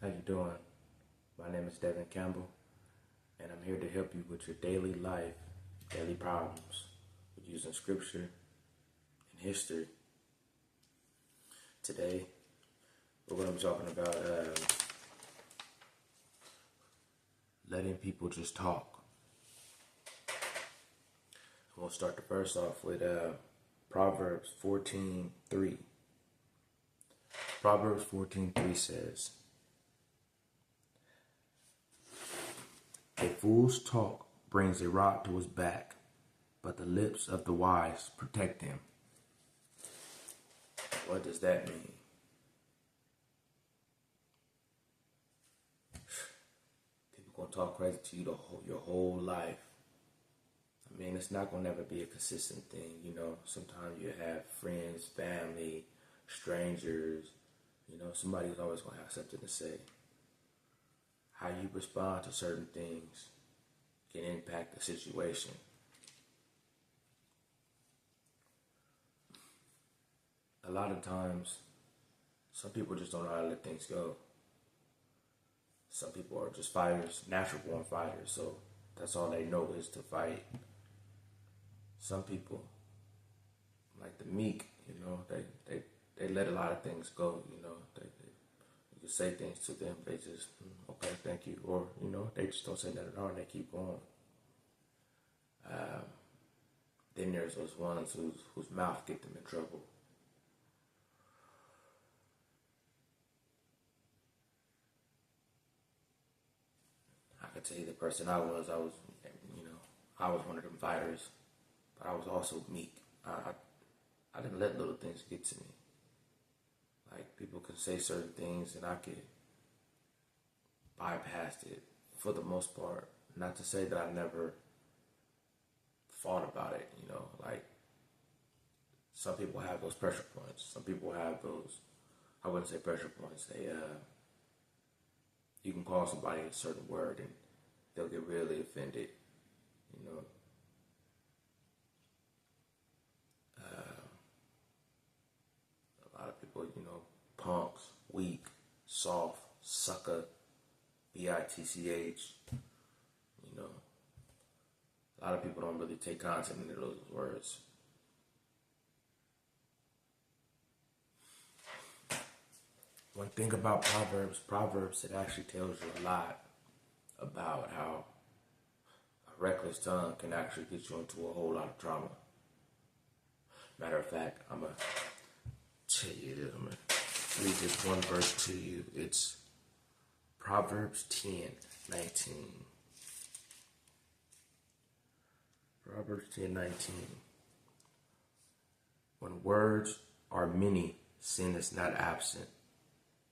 How you doing? My name is Devin Campbell, and I'm here to help you with your daily life, daily problems, with using scripture and history. Today, we're going to be talking about letting people just talk. We'll start the verse off with Proverbs 14:3. Proverbs 14:3 says, "A fool's talk brings a rod to his back, but the lips of the wise protect him." What does that mean? People gonna talk crazy to you your whole life. I mean, it's not gonna never be a consistent thing, you know. Sometimes you have friends, family, strangers, you know, somebody's always gonna have something to say. How you respond to certain things can impact the situation. A lot of times, some people just don't know how to let things go. Some people are just fighters, natural born fighters, so that's all they know is to fight. Some people, like the meek, you know, they let a lot of things go, you know. You can say things to them, they just, okay, thank you. Or, you know, they just don't say nothing at all and they keep going. Then there's those ones whose mouth get them in trouble. I could tell you the person I was, you know, I was one of them fighters, but I was also meek. I didn't let little things get to me. Like, people could say certain things and I could bypass it for the most part. Not to say that I never thought about it, you know, like some people have those pressure points. Some people have those, I wouldn't say pressure points. You can call somebody a certain word and they'll get really offended, you know. A lot of people, you know, punks, weak, soft, sucker, bitch, you know. A lot of people don't really take content into those words. One thing about Proverbs, it actually tells you a lot about how a reckless tongue can actually get you into a whole lot of trauma. Matter of fact, I'm going to tell you this. I'm going to read this one verse to you. It's Proverbs 10:19. Proverbs 10:19. When words are many, sin is not absent,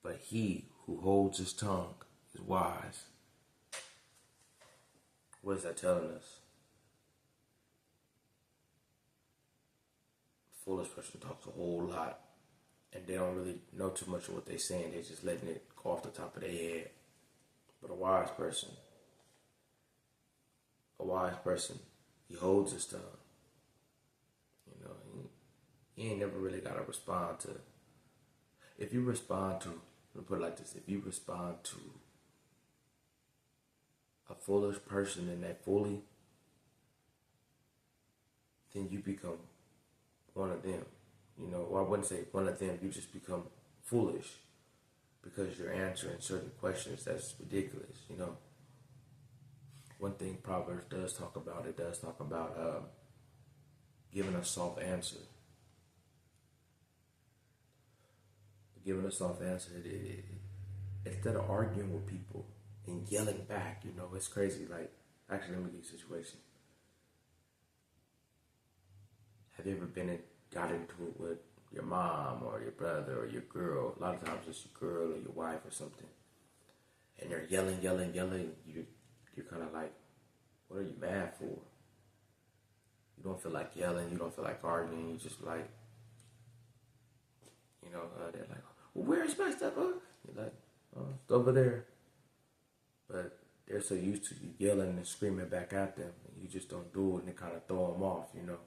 but he who holds his tongue is wise. What is that telling us? A foolish person talks a whole lot, and they don't really know too much of what they're saying. They're just letting it go off the top of their head. But a wise person, he holds his tongue. You know, he ain't never really got to respond to. If you respond to, let me put it like this: if you respond to a foolish person and that fully, then you become one of them. You know, or I wouldn't say one of them. You just become foolish because you're answering certain questions that's ridiculous. You know. One thing Proverbs does talk about, giving a soft answer. Giving a soft answer, instead of arguing with people and yelling back, you know, it's crazy. Like, actually, let me give you a situation. Have you ever got into it with your mom or your brother or your girl? A lot of times it's your girl or your wife or something. And they're yelling. You're kind of like, what are you mad for? You don't feel like yelling. You don't feel like arguing. You just like, you know, they're like, well, where's my stuff? You're like, oh, it's over there. But they're so used to you yelling and screaming back at them, and you just don't do it, and it kind of throw them off, you know.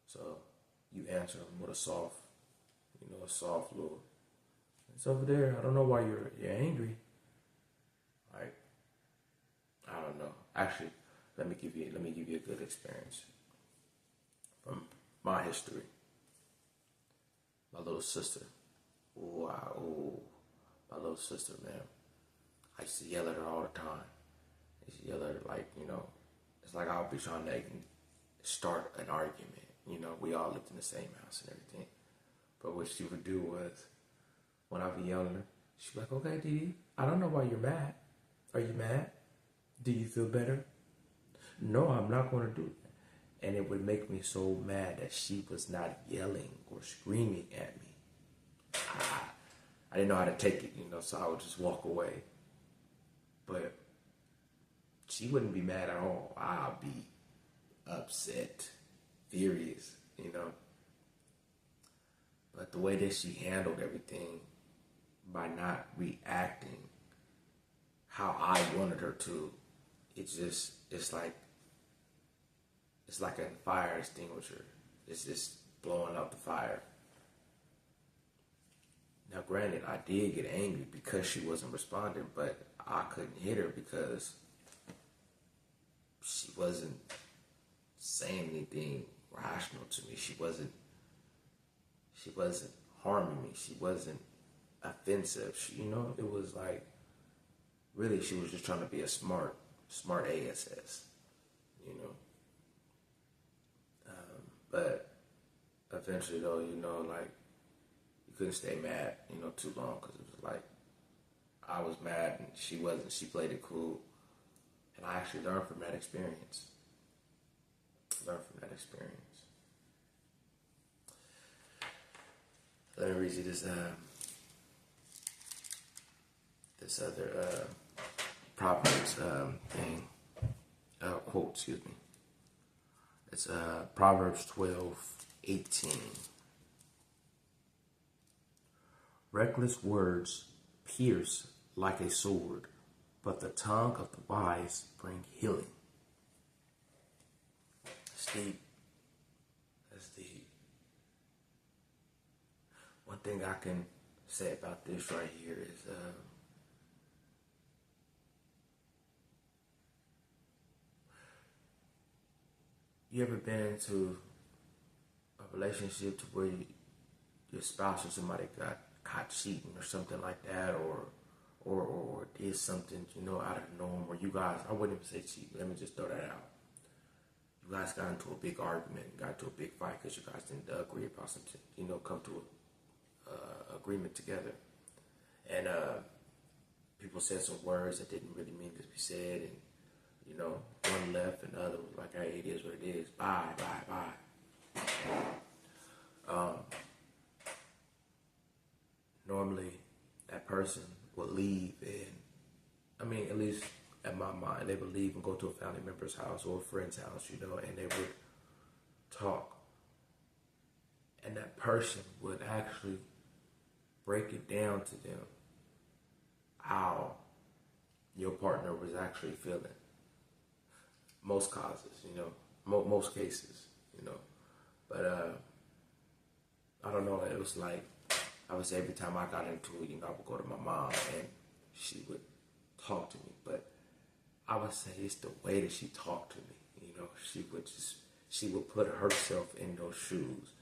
So you answer them with a soft little, It's over there. I don't know why you're angry. Like, I don't know. Actually, let me give you a good experience from my history. My little sister. Wow, my little sister, man. I used to yell at her all the time. I used to yell at her like, it's like I'll be trying to start an argument. We all lived in the same house and everything. But what she would do was, when I would yell at her, she'd be like, okay, Dee, I don't know why you're mad. Are you mad? Do you feel better? No, I'm not going to do that. And it would make me so mad that she was not yelling or screaming at me. I didn't know how to take it, so I would just walk away. But she wouldn't be mad at all. I'd be upset, furious, But the way that she handled everything by not reacting how I wanted her to, it's like a fire extinguisher. It's just blowing out the fire. Now, granted, I did get angry because she wasn't responding, but I couldn't hit her because she wasn't saying anything rational to me. She wasn't harming me. She wasn't offensive. It was like, really, she was just trying to be a smart ASS, But eventually, though, like, you couldn't stay mad, too long, because it was like, I was mad and she wasn't. She played it cool. And I actually learned from that experience. Let me read you this other Proverbs thing, quote, excuse me. It's Proverbs 12:18. Reckless words pierce like a sword, but the tongue of the wise bring healing. That's deep. One thing I can say about this right here is you ever been into a relationship to where your spouse or somebody got caught cheating or something like that, or did something, out of the norm, or you guys, I wouldn't even say cheating, let me just throw that out. You guys got into a big argument, got into a big fight because you guys didn't agree about something, come to an agreement together. And people said some words that didn't really mean to be said, and, one left and the other was like, hey, it is what it is, bye. Normally, that person would leave, and at least at my mind, they would leave and go to a family member's house or a friend's house, and they would talk. And that person would actually break it down to them how your partner was actually feeling. Most causes, most cases, But I don't know, it was like, I would say every time I got into it, I would go to my mom and she would talk to me. But I would say it's the way that she talked to me. She would put herself in those shoes,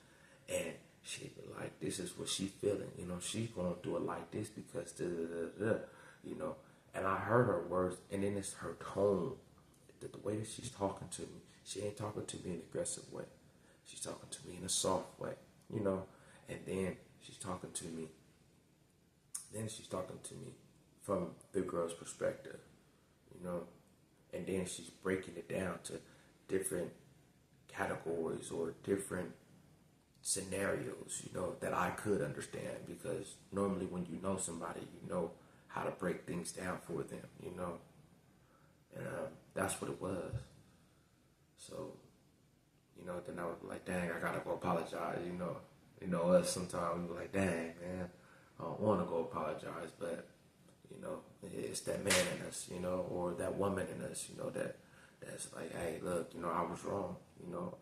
and she'd be like, this is what she's feeling. She's going through it like this because And I heard her words, and then it's her tone, the way that she's talking to me. She ain't talking to me in an aggressive way. She's talking to me in a soft way, And then she's talking to me. From the girl's perspective, And then she's breaking it down to different categories or different scenarios, that I could understand, because normally when you know somebody, you know how to break things down for them, And that's what it was. So, then I was like, dang, I gotta go apologize, Us sometimes we were like, dang, man, I don't want to go apologize, but, it's that man in us, or that woman in us, that's like, hey, look, I was wrong,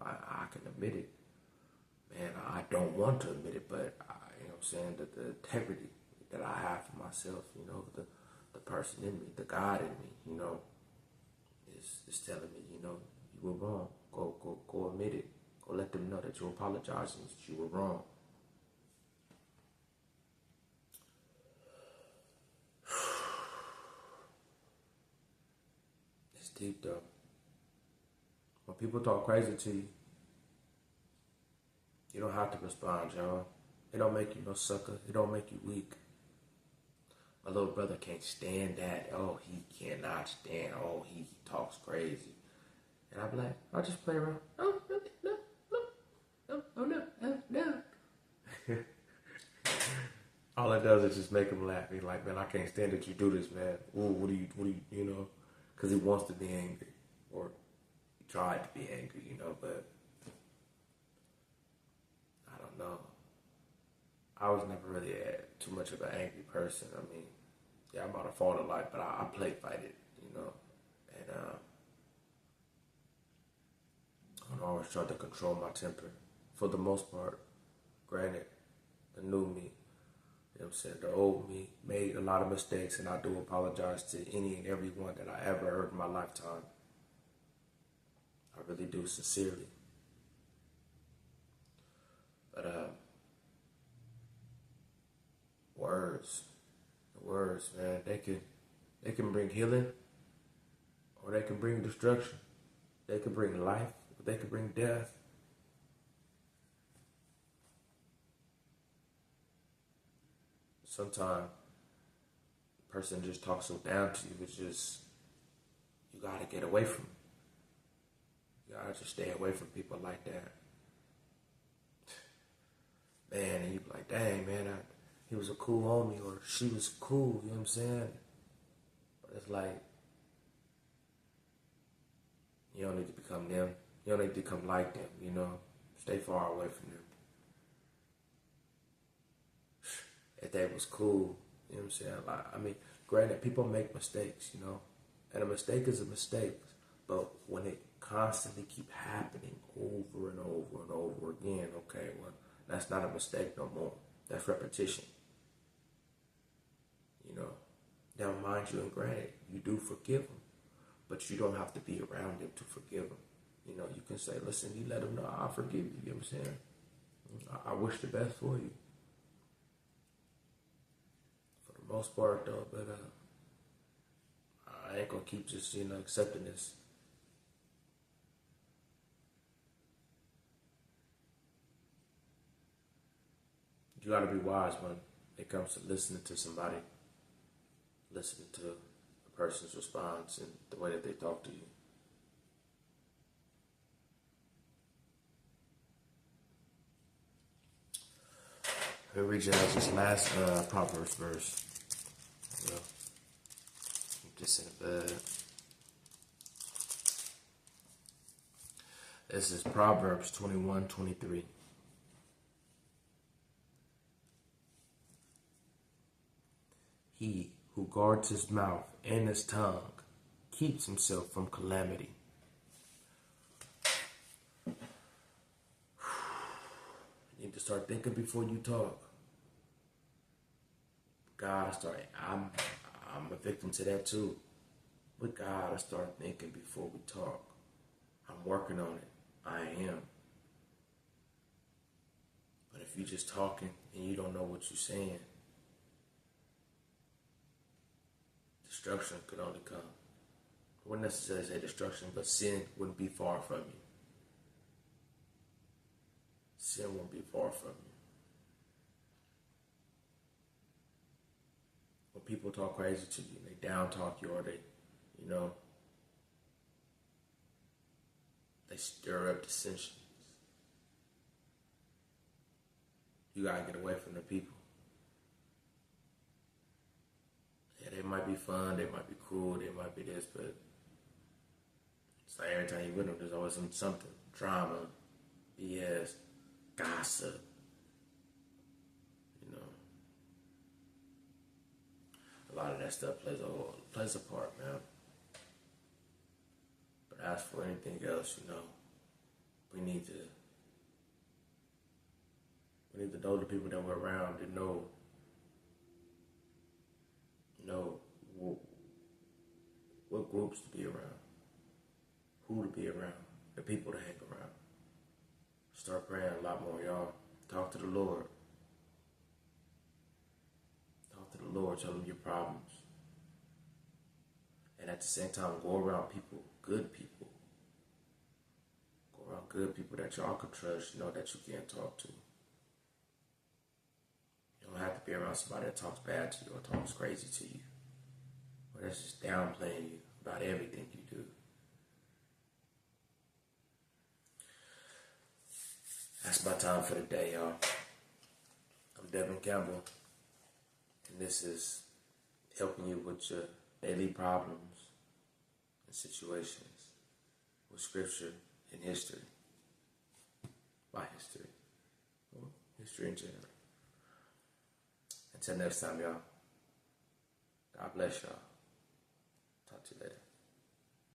I can admit it. Man, I don't want to admit it, but, that the integrity, that I have for myself. The person in me, the God in me, is telling me, you were wrong. Go admit it. Go let them know that you apologize and that you were wrong. It's deep though. When people talk crazy to you, you don't have to respond, y'all. It don't make you no sucker. It don't make you weak. My little brother can't stand that. Oh, he cannot stand. Oh, he talks crazy. And I'm like, I'll just play around. Oh, really? No. All it does is just make him laugh. He's like, man, I can't stand that you do this, man. Ooh, what do you, because he wants to be angry. Or he tried to be angry, but I don't know. I was never really too much of an angry person. I mean, yeah, I might have fought a lot, but I play fight it, and I always try to control my temper for the most part. Granted, the new me, the old me made a lot of mistakes, and I do apologize to any and every one that I ever hurt in my lifetime. I really do, sincerely. But words, man, they can bring healing, or they can bring destruction. They can bring life, or they can bring death. Sometimes a person just talks so down to you, it's just, you gotta get away from them. You gotta just stay away from people like that. Man, and you be like, dang, man, he was a cool homie, or she was cool, you know what I'm saying? But it's like, you don't need to become them. You don't need to become like them, Stay far away from them. If they was cool, you know what I'm saying? Like, I mean, granted, people make mistakes, and a mistake is a mistake. But when it constantly keep happening over and over and over again, okay, well, that's not a mistake no more. That's repetition. Now, mind you, and granted, you do forgive them, but you don't have to be around them to forgive them. You can say, listen, you let them know, I forgive you, you know what I'm saying? I wish the best for you. For the most part, though, but I ain't gonna keep just, accepting this. You gotta be wise when it comes to listening to somebody, listening to a person's response and the way that they talk to you. Let me read you this last Proverbs verse. Keep this in the bed. This is Proverbs 21:23. He who guards his mouth and his tongue keeps himself from calamity. You need to start thinking before you talk. I'm a victim to that too. We gotta start thinking before we talk. I'm working on it. I am. But if you're just talking and you don't know what you're saying, destruction could only come. I wouldn't necessarily say destruction, but sin wouldn't be far from you. Sin won't be far from you. When people talk crazy to you, they down talk you, or they stir up dissensions. You gotta get away from the people. Yeah, they might be fun, they might be cool, they might be this, but it's like every time you're with them, there's always something. Drama, BS, gossip. A lot of that stuff plays a part, man. But as for anything else, we need to know the people that we're around to know know what groups to be around, who to be around, the people to hang around. Start praying a lot more, y'all. Talk to the Lord. Talk to the Lord. Tell him your problems. And at the same time, go around people, good people. Go around good people that y'all can trust, that you can talk to. You don't have to be around somebody that talks bad to you or talks crazy to you. Or that's just downplaying you about everything you do. That's my time for the day, y'all. I'm Devin Campbell, and this is helping you with your daily problems and situations with scripture and history. My history. Or history in general. Until next time, y'all. God bless y'all.